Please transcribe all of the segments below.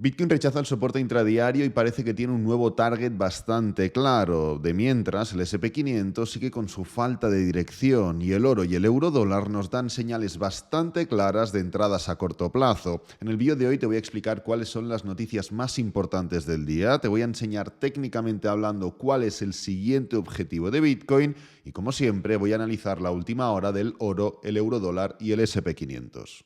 Bitcoin rechaza el soporte intradiario y parece que tiene un nuevo target bastante claro. De mientras, el S&P 500 sigue con su falta de dirección y el oro y el eurodólar nos dan señales bastante claras de entradas a corto plazo. En el vídeo de hoy te voy a explicar cuáles son las noticias más importantes del día, te voy a enseñar técnicamente hablando cuál es el siguiente objetivo de Bitcoin y, como siempre, voy a analizar la última hora del oro, el eurodólar y el S&P 500.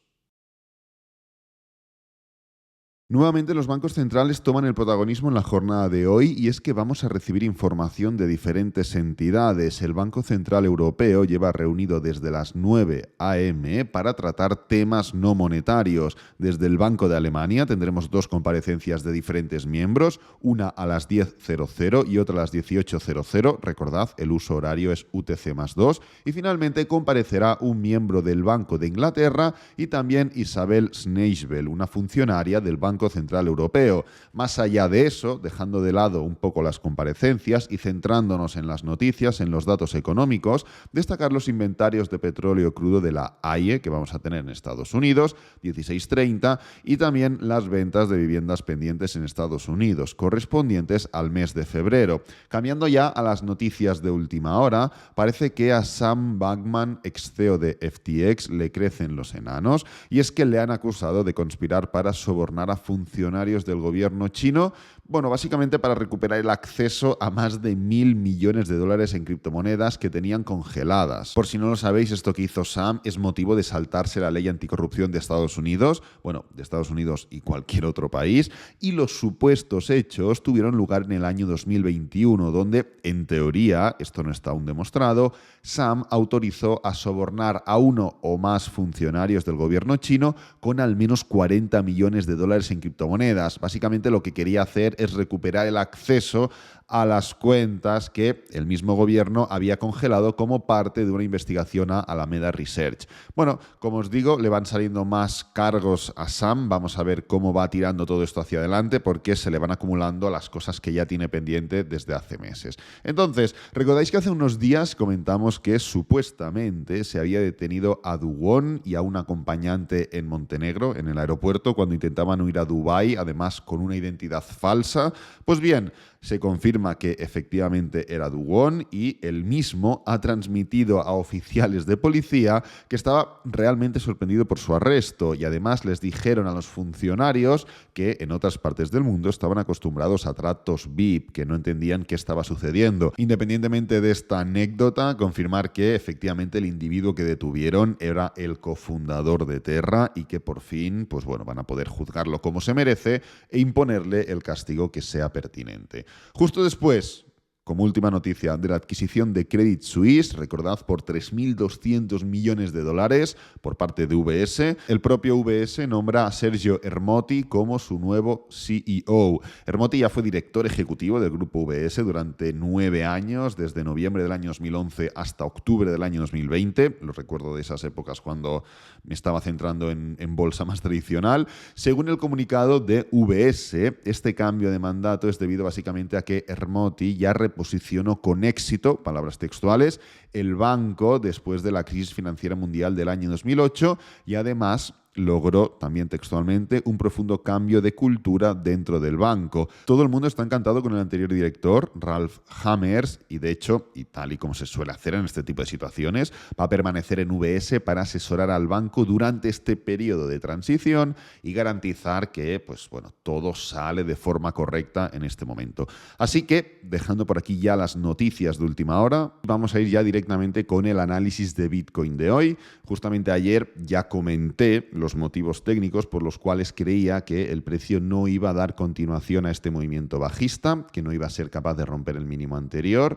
Nuevamente los bancos centrales toman el protagonismo en la jornada de hoy y es que vamos a recibir información de diferentes entidades. El Banco Central Europeo lleva reunido desde las 9 a.m. para tratar temas no monetarios. Desde el Banco de Alemania tendremos dos comparecencias de diferentes miembros, una a las 10:00 y otra a las 18:00. Recordad, el uso horario es UTC+2. Y finalmente comparecerá un miembro del Banco de Inglaterra y también Isabel Schneibel, una funcionaria del Banco Central Europeo. Más allá de eso, dejando de lado un poco las comparecencias y centrándonos en las noticias, en los datos económicos, destacar los inventarios de petróleo crudo de la AIE que vamos a tener en Estados Unidos, 16:30, y también las ventas de viviendas pendientes en Estados Unidos, correspondientes al mes de febrero. Cambiando ya a las noticias de última hora, parece que a Sam Bankman, ex CEO de FTX, le crecen los enanos, y es que le han acusado de conspirar para sobornar a funcionarios del gobierno chino, bueno, básicamente para recuperar el acceso a más de 1.000 millones de dólares en criptomonedas que tenían congeladas. Por si no lo sabéis, esto que hizo Sam es motivo de saltarse la ley anticorrupción de Estados Unidos, bueno, de Estados Unidos y cualquier otro país, y los supuestos hechos tuvieron lugar en el año 2021, donde, en teoría, esto no está aún demostrado, Sam autorizó a sobornar a uno o más funcionarios del gobierno chino con al menos 40 millones de dólares en criptomonedas. Básicamente lo que quería hacer es recuperar el acceso a las cuentas que el mismo gobierno había congelado como parte de una investigación a Alameda Research. Bueno, como os digo, le van saliendo más cargos a Sam. Vamos a ver cómo va tirando todo esto hacia adelante porque se le van acumulando las cosas que ya tiene pendiente desde hace meses. Entonces, recordáis que hace unos días comentamos que supuestamente se había detenido a Dugón y a un acompañante en Montenegro, en el aeropuerto, cuando intentaban huir a Dubái, además con una identidad falsa. Pues bien, se confirma que efectivamente era Dugón y él mismo ha transmitido a oficiales de policía que estaba realmente sorprendido por su arresto y además les dijeron a los funcionarios que en otras partes del mundo estaban acostumbrados a tratos VIP, que no entendían qué estaba sucediendo. Independientemente de esta anécdota, confirmar que efectivamente el individuo que detuvieron era el cofundador de Terra y que por fin, pues bueno, van a poder juzgarlo como se merece e imponerle el castigo que sea pertinente. Justo después, como última noticia, de la adquisición de Credit Suisse, recordad, por 3.200 millones de dólares por parte de UBS, el propio UBS nombra a Sergio Ermotti como su nuevo CEO. Ermotti ya fue director ejecutivo del grupo UBS durante 9 años, desde noviembre del año 2011 hasta octubre del año 2020. Lo recuerdo de esas épocas cuando me estaba centrando en bolsa más tradicional. Según el comunicado de UBS, este cambio de mandato es debido básicamente a que Ermotti ya posicionó con éxito, palabras textuales, el banco después de la crisis financiera mundial del año 2008 y además logró, también textualmente, un profundo cambio de cultura dentro del banco. Todo el mundo está encantado con el anterior director, Ralph Hammers, y de hecho, y tal y como se suele hacer en este tipo de situaciones, va a permanecer en UBS para asesorar al banco durante este periodo de transición y garantizar que, pues bueno, todo sale de forma correcta en este momento. Así que, dejando por aquí ya las noticias de última hora, vamos a ir ya directamente con el análisis de Bitcoin de hoy. Justamente ayer ya comenté los motivos técnicos por los cuales creía que el precio no iba a dar continuación a este movimiento bajista, que no iba a ser capaz de romper el mínimo anterior,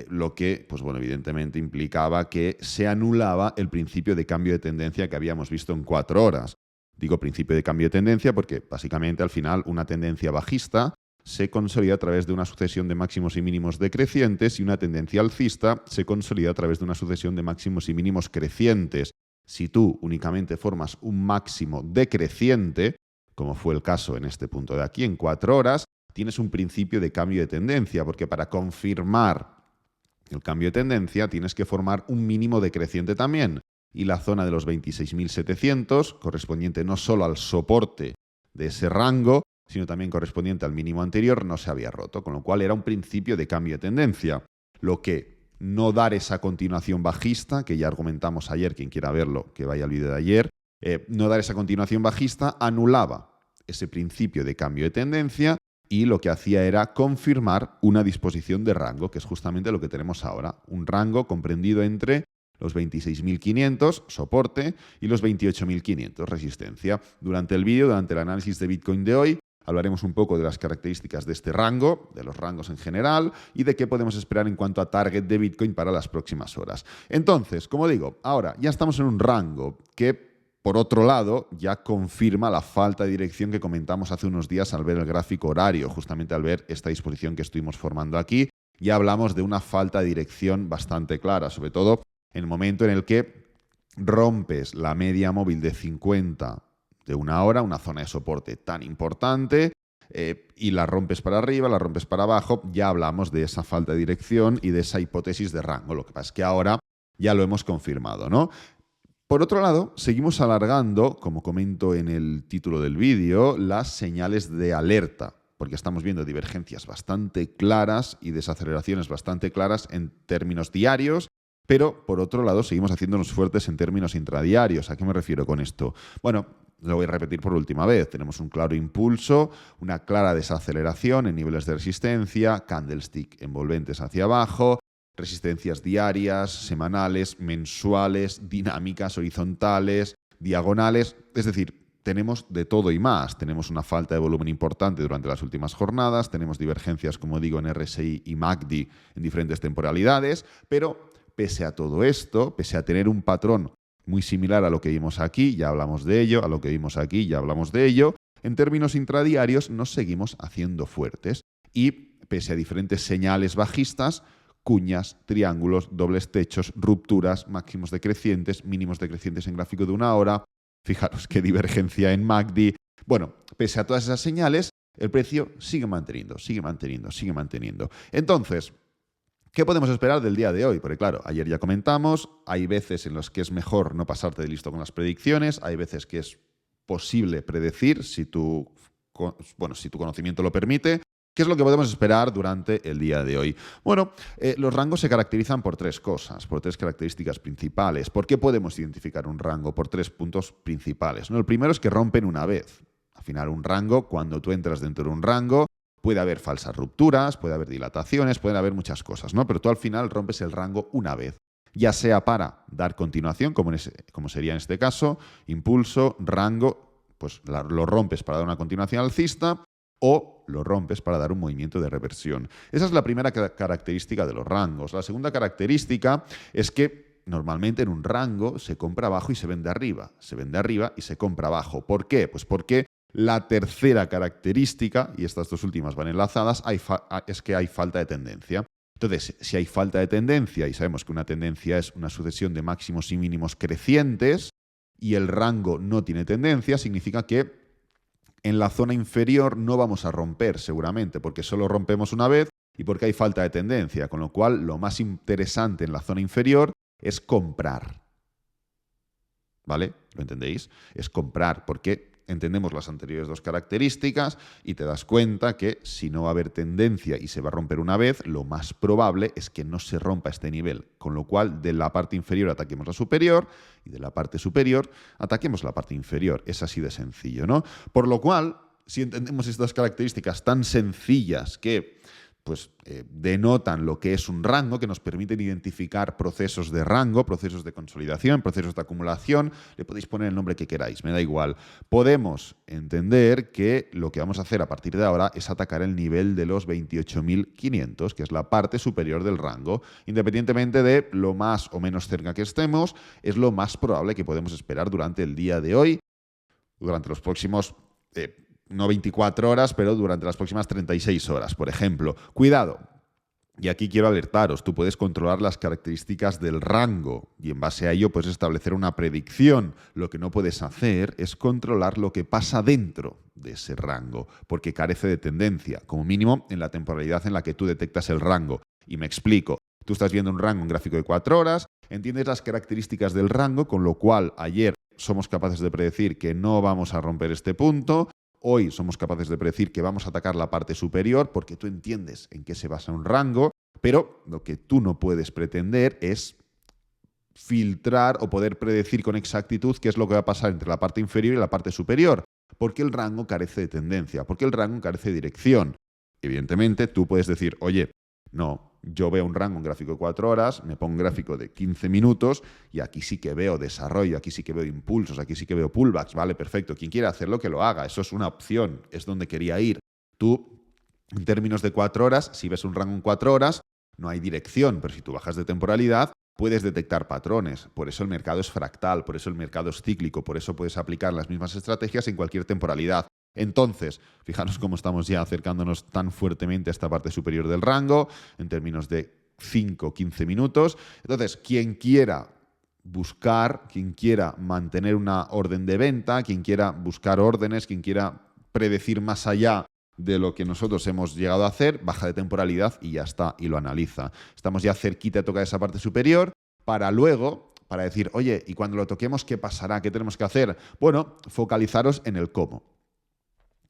lo que, pues bueno, evidentemente implicaba que se anulaba el principio de cambio de tendencia que habíamos visto en 4 horas. Digo principio de cambio de tendencia porque básicamente al final una tendencia bajista se consolida a través de una sucesión de máximos y mínimos decrecientes y una tendencia alcista se consolida a través de una sucesión de máximos y mínimos crecientes. Si tú únicamente formas un máximo decreciente, como fue el caso en este punto de aquí, en 4 horas, tienes un principio de cambio de tendencia, porque para confirmar el cambio de tendencia tienes que formar un mínimo decreciente también. Y la zona de los 26.700, correspondiente no solo al soporte de ese rango, sino también correspondiente al mínimo anterior, no se había roto, con lo cual era un principio de cambio de tendencia. Lo que no dar esa continuación bajista, que ya argumentamos ayer, quien quiera verlo, que vaya al vídeo de ayer, no dar esa continuación bajista anulaba ese principio de cambio de tendencia y lo que hacía era confirmar una disposición de rango, que es justamente lo que tenemos ahora. Un rango comprendido entre los 26.500, soporte, y los 28.500, resistencia. Durante el vídeo, durante el análisis de Bitcoin de hoy, hablaremos un poco de las características de este rango, de los rangos en general, y de qué podemos esperar en cuanto a target de Bitcoin para las próximas horas. Entonces, como digo, ahora ya estamos en un rango que, por otro lado, ya confirma la falta de dirección que comentamos hace unos días al ver el gráfico horario, justamente al ver esta disposición que estuvimos formando aquí. Ya hablamos de una falta de dirección bastante clara, sobre todo en el momento en el que rompes la media móvil de 50 de una hora, una zona de soporte tan importante, y la rompes para arriba, la rompes para abajo, ya hablamos de esa falta de dirección y de esa hipótesis de rango. Lo que pasa es que ahora ya lo hemos confirmado, ¿no? Por otro lado, seguimos alargando, como comento en el título del vídeo, las señales de alerta, porque estamos viendo divergencias bastante claras y desaceleraciones bastante claras en términos diarios, pero por otro lado seguimos haciéndonos fuertes en términos intradiarios. ¿A qué me refiero con esto? Bueno, lo voy a repetir por última vez. Tenemos un claro impulso, una clara desaceleración en niveles de resistencia, candlestick envolventes hacia abajo, resistencias diarias, semanales, mensuales, dinámicas, horizontales, diagonales. Es decir, tenemos de todo y más. Tenemos una falta de volumen importante durante las últimas jornadas, tenemos divergencias, como digo, en RSI y MACD en diferentes temporalidades, pero pese a todo esto, pese a tener un patrón muy similar a lo que vimos aquí, ya hablamos de ello, a lo que vimos aquí, ya hablamos de ello, en términos intradiarios nos seguimos haciendo fuertes y pese a diferentes señales bajistas, cuñas, triángulos, dobles techos, rupturas, máximos decrecientes, mínimos decrecientes en gráfico de una hora, fijaros qué divergencia en MACD. Bueno, pese a todas esas señales, el precio sigue manteniendo. Entonces, ¿qué podemos esperar del día de hoy? Porque claro, ayer ya comentamos, hay veces en las que es mejor no pasarte de listo con las predicciones, hay veces que es posible predecir si tu conocimiento lo permite. ¿Qué es lo que podemos esperar durante el día de hoy? Bueno, los rangos se caracterizan por tres cosas, por tres características principales. ¿Por qué podemos identificar un rango? Por tres puntos principales, ¿no? El primero es que rompen una vez. Al final, un rango, cuando tú entras dentro de un rango, puede haber falsas rupturas, puede haber dilataciones, pueden haber muchas cosas, ¿no? Pero tú al final rompes el rango una vez, ya sea para dar continuación, como sería en este caso, impulso, rango, pues lo rompes para dar una continuación alcista, o lo rompes para dar un movimiento de reversión. Esa es la primera característica de los rangos. La segunda característica es que normalmente en un rango se compra abajo y se vende arriba. Se vende arriba y se compra abajo. ¿Por qué? Pues porque la tercera característica, y estas dos últimas van enlazadas, es que hay falta de tendencia. Entonces, si hay falta de tendencia, y sabemos que una tendencia es una sucesión de máximos y mínimos crecientes, y el rango no tiene tendencia, significa que en la zona inferior no vamos a romper seguramente, porque solo rompemos una vez y porque hay falta de tendencia, con lo cual lo más interesante en la zona inferior es comprar. ¿Vale? ¿Lo entendéis? Es comprar, porque entendemos las anteriores dos características y te das cuenta que si no va a haber tendencia y se va a romper una vez, lo más probable es que no se rompa este nivel, con lo cual de la parte inferior ataquemos la superior y de la parte superior ataquemos la parte inferior. Es así de sencillo, ¿no? Por lo cual, si entendemos estas características tan sencillas que denotan lo que es un rango, que nos permiten identificar procesos de rango, procesos de consolidación, procesos de acumulación, le podéis poner el nombre que queráis, me da igual. Podemos entender que lo que vamos a hacer a partir de ahora es atacar el nivel de los 28.500, que es la parte superior del rango. Independientemente de lo más o menos cerca que estemos, es lo más probable que podemos esperar durante el día de hoy, durante los próximos no 24 horas, pero durante las próximas 36 horas, por ejemplo. Cuidado, y aquí quiero alertaros, tú puedes controlar las características del rango y en base a ello puedes establecer una predicción. Lo que no puedes hacer es controlar lo que pasa dentro de ese rango, porque carece de tendencia, como mínimo en la temporalidad en la que tú detectas el rango. Y me explico. Tú estás viendo un rango en gráfico de 4 horas, entiendes las características del rango, con lo cual ayer somos capaces de predecir que no vamos a romper este punto. hoy somos capaces de predecir que vamos a atacar la parte superior porque tú entiendes en qué se basa un rango, pero lo que tú no puedes pretender es filtrar o poder predecir con exactitud qué es lo que va a pasar entre la parte inferior y la parte superior, porque el rango carece de tendencia, porque el rango carece de dirección. Evidentemente, tú puedes decir, oye, no, yo veo un rango en gráfico de 4 horas, me pongo un gráfico de 15 minutos y aquí sí que veo desarrollo, aquí sí que veo impulsos, aquí sí que veo pullbacks, vale, perfecto. Quien quiera hacerlo, que lo haga, eso es una opción, es donde quería ir. Tú, en términos de 4 horas, si ves un rango en 4 horas, no hay dirección, pero si tú bajas de temporalidad, puedes detectar patrones. Por eso el mercado es fractal, por eso el mercado es cíclico, por eso puedes aplicar las mismas estrategias en cualquier temporalidad. Entonces, fijaros cómo estamos ya acercándonos tan fuertemente a esta parte superior del rango, en términos de 5-15 minutos. Entonces, quien quiera buscar, quien quiera mantener una orden de venta, quien quiera buscar órdenes, quien quiera predecir más allá de lo que nosotros hemos llegado a hacer, baja de temporalidad y ya está, y lo analiza. Estamos ya cerquita de tocar esa parte superior para luego, para decir, oye, y cuando lo toquemos, ¿qué pasará? ¿Qué tenemos que hacer? Bueno, focalizaros en el cómo.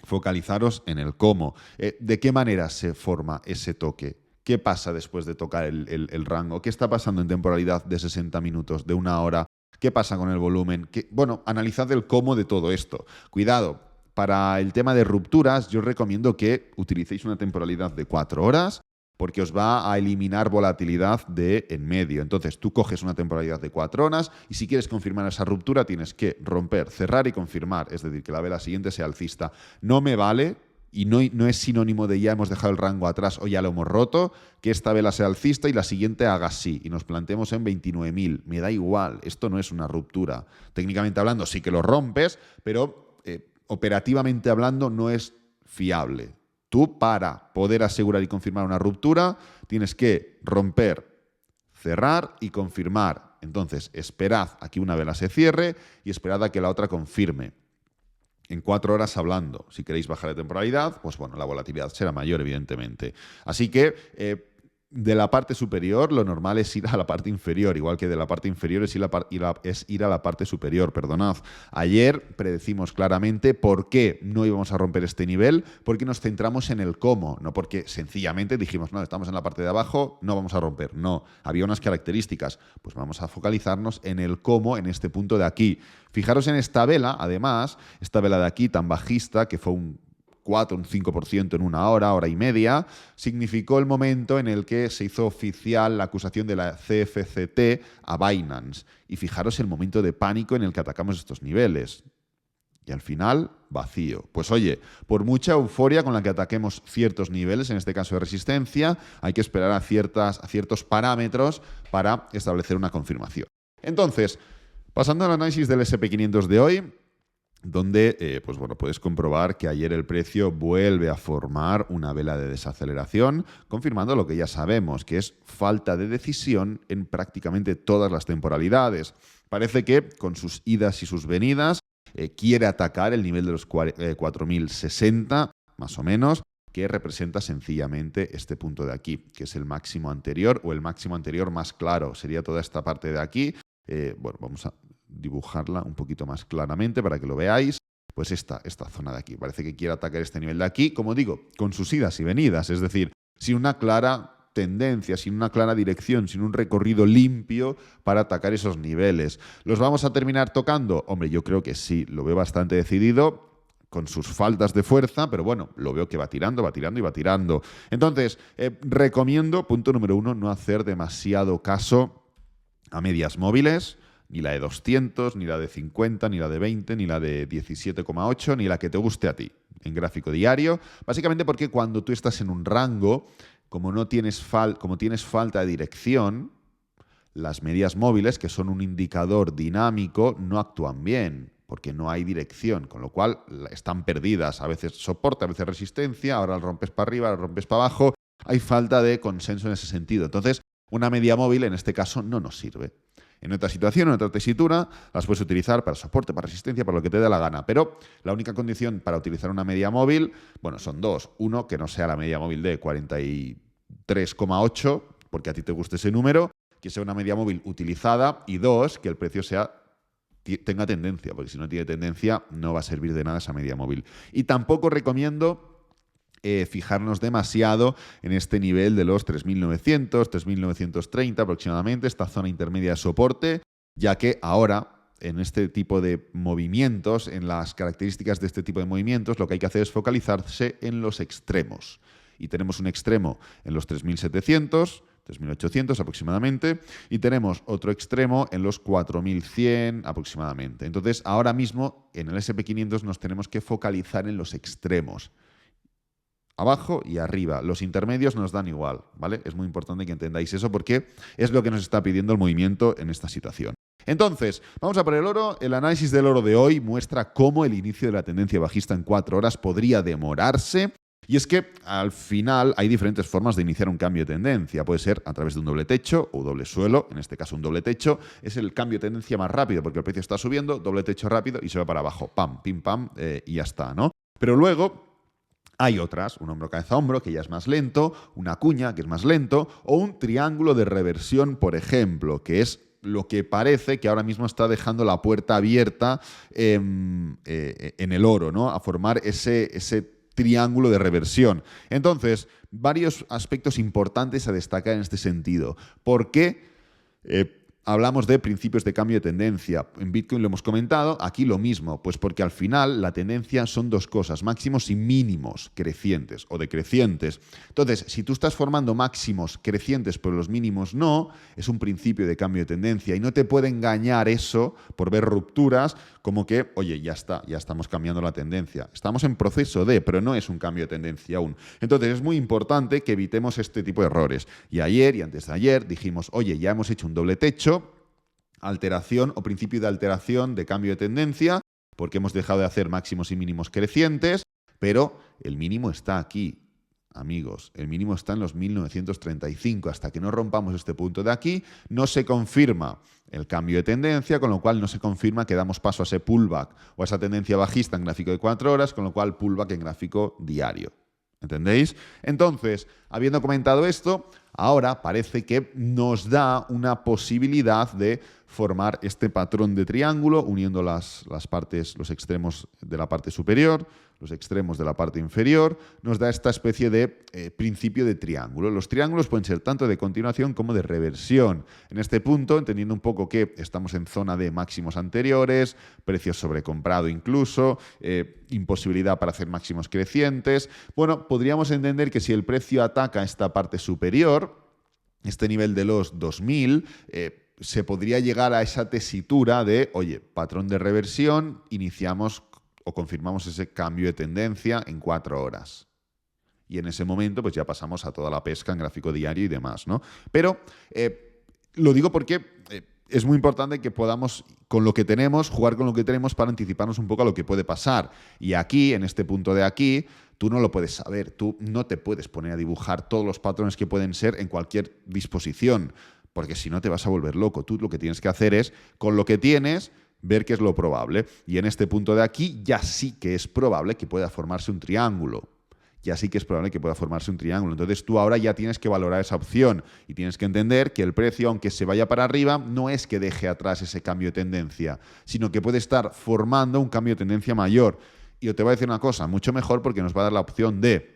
Focalizaros en el cómo. ¿De qué manera se forma ese toque? ¿Qué pasa después de tocar el rango? ¿Qué está pasando en temporalidad de 60 minutos, de 1 hora? ¿Qué pasa con el volumen? Bueno, analizad el cómo de todo esto. Cuidado, para el tema de rupturas, yo os recomiendo que utilicéis una temporalidad de 4 horas porque os va a eliminar volatilidad de en medio. Entonces, tú coges una temporalidad de 4 horas y si quieres confirmar esa ruptura tienes que romper, cerrar y confirmar. Es decir, que la vela siguiente sea alcista. No me vale, y no es sinónimo de ya hemos dejado el rango atrás o ya lo hemos roto, que esta vela sea alcista y la siguiente haga así y nos planteemos en 29.000. Me da igual, esto no es una ruptura. Técnicamente hablando sí que lo rompes, pero operativamente hablando no es fiable. Tú, para poder asegurar y confirmar una ruptura, tienes que romper, cerrar y confirmar. Entonces, esperad a que una vela se cierre y esperad a que la otra confirme. En 4 horas hablando. Si queréis bajar de temporalidad, pues bueno, la volatilidad será mayor, evidentemente. Así que de la parte superior lo normal es ir a la parte inferior, igual que de la parte inferior es ir a la parte superior, perdonad. Ayer predecimos claramente por qué no íbamos a romper este nivel, porque nos centramos en el cómo, no porque sencillamente dijimos, no, estamos en la parte de abajo, no vamos a romper. No, había unas características, pues vamos a focalizarnos en el cómo en este punto de aquí. Fijaros en esta vela, además, esta vela de aquí tan bajista, que fue un 4, un 5% en 1 hora, hora y media, significó el momento en el que se hizo oficial la acusación de la CFTC a Binance. Y fijaros el momento de pánico en el que atacamos estos niveles. Y al final, vacío. Pues oye, por mucha euforia con la que ataquemos ciertos niveles, en este caso de resistencia, hay que esperar a ciertos parámetros para establecer una confirmación. Entonces, pasando al análisis del SP500 de hoy, donde pues bueno, puedes comprobar que ayer el precio vuelve a formar una vela de desaceleración, confirmando lo que ya sabemos, que es falta de decisión en prácticamente todas las temporalidades. Parece que con sus idas y sus venidas quiere atacar el nivel de los 4.060, más o menos, que representa sencillamente este punto de aquí, que es el máximo anterior o el máximo anterior más claro. Sería toda esta parte de aquí. Bueno, vamos a dibujarla un poquito más claramente para que lo veáis. Pues esta zona de aquí. Parece que quiere atacar este nivel de aquí, como digo, con sus idas y venidas. Es decir, sin una clara tendencia, sin una clara dirección, sin un recorrido limpio para atacar esos niveles. ¿Los vamos a terminar tocando? Hombre, yo creo que sí, lo veo bastante decidido, con sus faltas de fuerza, pero bueno, lo veo que va tirando y va tirando. Entonces, recomiendo, punto número 1, no hacer demasiado caso a medias móviles, ni la de 200, ni la de 50, ni la de 20, ni la de 17,8, ni la que te guste a ti en gráfico diario. Básicamente porque cuando tú estás en un rango, como tienes falta de dirección, las medias móviles, que son un indicador dinámico, no actúan bien, porque no hay dirección, con lo cual están perdidas. A veces soporte, a veces resistencia, ahora rompes para arriba, ahora rompes para abajo. Hay falta de consenso en ese sentido. Entonces, una media móvil en este caso no nos sirve. En otra situación, en otra tesitura, las puedes utilizar para soporte, para resistencia, para lo que te dé la gana. Pero la única condición para utilizar una media móvil, bueno, son dos. Uno, que no sea la media móvil de 43,8, porque a ti te guste ese número, que sea una media móvil utilizada. Y dos, que el precio sea tenga tendencia, porque si no tiene tendencia no va a servir de nada esa media móvil. Y tampoco recomiendo fijarnos demasiado en este nivel de los 3.900, 3.930 aproximadamente, esta zona intermedia de soporte, ya que ahora, en este tipo de movimientos, en las características de este tipo de movimientos, lo que hay que hacer es focalizarse en los extremos. Y tenemos un extremo en los 3.700, 3.800 aproximadamente, y tenemos otro extremo en los 4.100 aproximadamente. Entonces, ahora mismo, en el SP500 nos tenemos que focalizar en los extremos. Abajo y arriba. Los intermedios nos dan igual, ¿vale? Es muy importante que entendáis eso porque es lo que nos está pidiendo el movimiento en esta situación. Entonces, vamos a por el oro. El análisis del oro de hoy muestra cómo el inicio de la tendencia bajista en 4 horas podría demorarse. Y es que al final hay diferentes formas de iniciar un cambio de tendencia. Puede ser a través de un doble techo o doble suelo. En este caso un doble techo es el cambio de tendencia más rápido porque el precio está subiendo, doble techo rápido y se va para abajo. Pam, pim, pam y ya está, ¿no? Pero luego hay otras, un hombro cabeza hombro, que ya es más lento, una cuña, que es más lento, o un triángulo de reversión, por ejemplo, que es lo que parece que ahora mismo está dejando la puerta abierta en el oro, ¿no? A formar ese triángulo de reversión. Entonces, varios aspectos importantes a destacar en este sentido. ¿Por qué? Hablamos de principios de cambio de tendencia. En Bitcoin lo hemos comentado, aquí lo mismo, pues porque al final la tendencia son dos cosas, máximos y mínimos crecientes o decrecientes. Entonces, si tú estás formando máximos crecientes pero los mínimos no, es un principio de cambio de tendencia y no te puede engañar eso por ver rupturas como que, oye, ya está, ya estamos cambiando la tendencia. Estamos en proceso de, pero no es un cambio de tendencia aún. Entonces, es muy importante que evitemos este tipo de errores. Y ayer y antes de ayer dijimos, oye, ya hemos hecho un doble techo, alteración o principio de alteración de cambio de tendencia, porque hemos dejado de hacer máximos y mínimos crecientes, pero el mínimo está aquí, amigos. El mínimo está en los 1935. Hasta que no rompamos este punto de aquí, no se confirma el cambio de tendencia, con lo cual no se confirma que damos paso a ese pullback o a esa tendencia bajista en gráfico de 4 horas, con lo cual pullback en gráfico diario. ¿Entendéis? Entonces, habiendo comentado esto, ahora parece que nos da una posibilidad de formar este patrón de triángulo uniendo las partes, los extremos de la parte superior, los extremos de la parte inferior, nos da esta especie de principio de triángulo. Los triángulos pueden ser tanto de continuación como de reversión. En este punto, entendiendo un poco que estamos en zona de máximos anteriores, precios sobrecomprado incluso, imposibilidad para hacer máximos crecientes, bueno, podríamos entender que si el precio ataca esta parte superior, este nivel de los 2000, se podría llegar a esa tesitura de, oye, patrón de reversión, iniciamos o confirmamos ese cambio de tendencia en 4 horas. Y en ese momento pues ya pasamos a toda la pesca en gráfico diario y demás, ¿no? Pero lo digo porque es muy importante que podamos, con lo que tenemos, jugar con lo que tenemos para anticiparnos un poco a lo que puede pasar. Y aquí, en este punto de aquí, tú no lo puedes saber, tú no te puedes poner a dibujar todos los patrones que pueden ser en cualquier disposición, porque si no te vas a volver loco. Tú lo que tienes que hacer es, con lo que tienes, ver qué es lo probable. Y en este punto de aquí ya sí que es probable que pueda formarse un triángulo. Ya sí que es probable que pueda formarse un triángulo. Entonces tú ahora ya tienes que valorar esa opción y tienes que entender que el precio, aunque se vaya para arriba, no es que deje atrás ese cambio de tendencia, sino que puede estar formando un cambio de tendencia mayor. Y yo te voy a decir una cosa, mucho mejor porque nos va a dar la opción de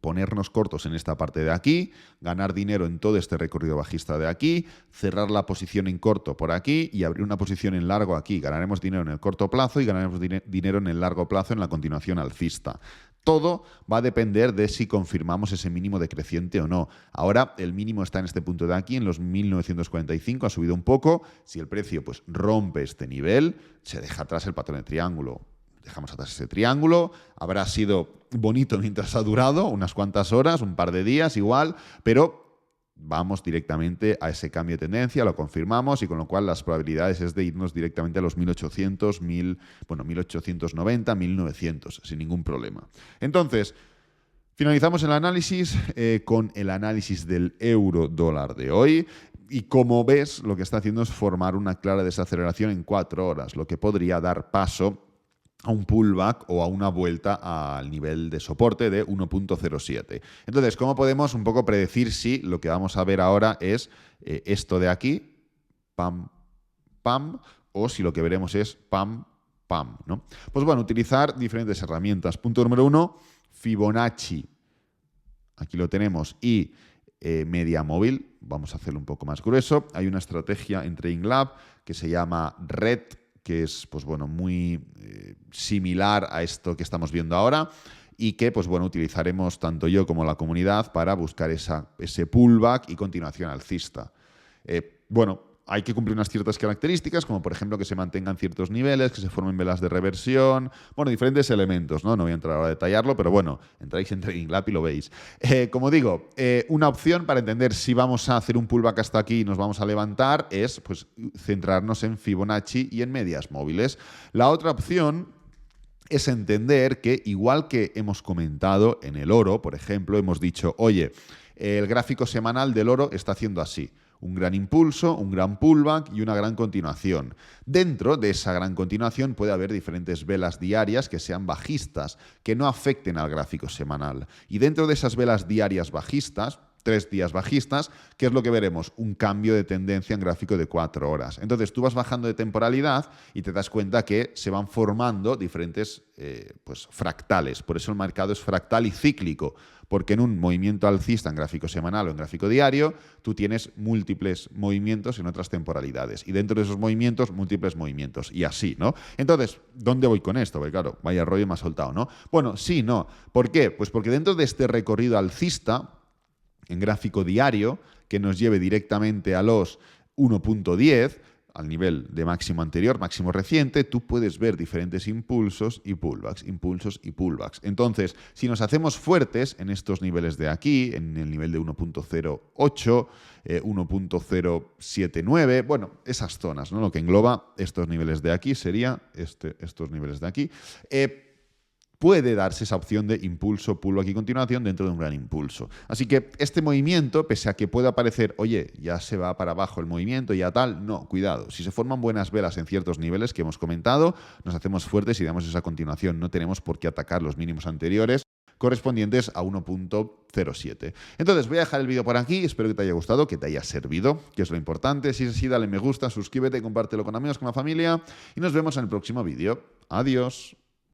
ponernos cortos en esta parte de aquí, ganar dinero en todo este recorrido bajista de aquí, cerrar la posición en corto por aquí y abrir una posición en largo aquí. Ganaremos dinero en el corto plazo y ganaremos dinero en el largo plazo en la continuación alcista. Todo va a depender de si confirmamos ese mínimo decreciente o no. Ahora el mínimo está en este punto de aquí, en los 1945, ha subido un poco. Si el precio pues rompe este nivel, se deja atrás el patrón de triángulo. Dejamos atrás ese triángulo, habrá sido bonito mientras ha durado, unas cuantas horas, un par de días igual, pero vamos directamente a ese cambio de tendencia, lo confirmamos y con lo cual las probabilidades es de irnos directamente a los 1800, 1890, 1900, sin ningún problema. Entonces, finalizamos el análisis con el análisis del euro dólar de hoy. Y como ves, lo que está haciendo es formar una clara desaceleración en 4 horas, lo que podría dar paso a un pullback o a una vuelta al nivel de soporte de 1.07. Entonces, ¿cómo podemos un poco predecir si lo que vamos a ver ahora es esto de aquí, pam, pam, o si lo que veremos es pam, pam, ¿no? Pues bueno, utilizar diferentes herramientas. Punto número 1, Fibonacci. Aquí lo tenemos. Y media móvil. Vamos a hacerlo un poco más grueso. Hay una estrategia en Trading Lab que se llama RED, que es, pues bueno, muy similar a esto que estamos viendo ahora y que, pues bueno, utilizaremos tanto yo como la comunidad para buscar ese pullback y continuación alcista. Bueno, hay que cumplir unas ciertas características, como por ejemplo que se mantengan ciertos niveles, que se formen velas de reversión, bueno, diferentes elementos, ¿no? No voy a entrar ahora a detallarlo, pero bueno, entráis en Trading Lab y lo veis. Como digo, una opción para entender si vamos a hacer un pullback hasta aquí y nos vamos a levantar es, pues, centrarnos en Fibonacci y en medias móviles. La otra opción es entender que, igual que hemos comentado en el oro, por ejemplo, hemos dicho, oye, el gráfico semanal del oro está haciendo así. Un gran impulso, un gran pullback y una gran continuación. Dentro de esa gran continuación puede haber diferentes velas diarias que sean bajistas, que no afecten al gráfico semanal. Y dentro de esas velas diarias bajistas, 3 días bajistas, ¿qué es lo que veremos? Un cambio de tendencia en gráfico de 4 horas. Entonces tú vas bajando de temporalidad y te das cuenta que se van formando diferentes pues, fractales. Por eso el mercado es fractal y cíclico, porque en un movimiento alcista en gráfico semanal o en gráfico diario, tú tienes múltiples movimientos en otras temporalidades. Y dentro de esos movimientos, múltiples movimientos. Y así, ¿no? Entonces, ¿dónde voy con esto? Porque claro, vaya rollo me ha soltado, ¿no? Bueno, sí, no. ¿Por qué? Pues porque dentro de este recorrido alcista, en gráfico diario, que nos lleve directamente a los 1.10, al nivel de máximo anterior, máximo reciente, tú puedes ver diferentes impulsos y pullbacks, impulsos y pullbacks. Entonces, si nos hacemos fuertes en estos niveles de aquí, en el nivel de 1.08, 1.079, bueno, esas zonas, ¿no? Lo que engloba estos niveles de aquí sería estos niveles de aquí. Puede darse esa opción de impulso, pullback y continuación dentro de un gran impulso. Así que este movimiento, pese a que pueda parecer, oye, ya se va para abajo el movimiento, ya tal, no, cuidado. Si se forman buenas velas en ciertos niveles que hemos comentado, nos hacemos fuertes y damos esa continuación. No tenemos por qué atacar los mínimos anteriores correspondientes a 1.07. Entonces, voy a dejar el vídeo por aquí. Espero que te haya gustado, que te haya servido, que es lo importante. Si es así, dale me gusta, suscríbete, compártelo con amigos, con la familia y nos vemos en el próximo vídeo. Adiós.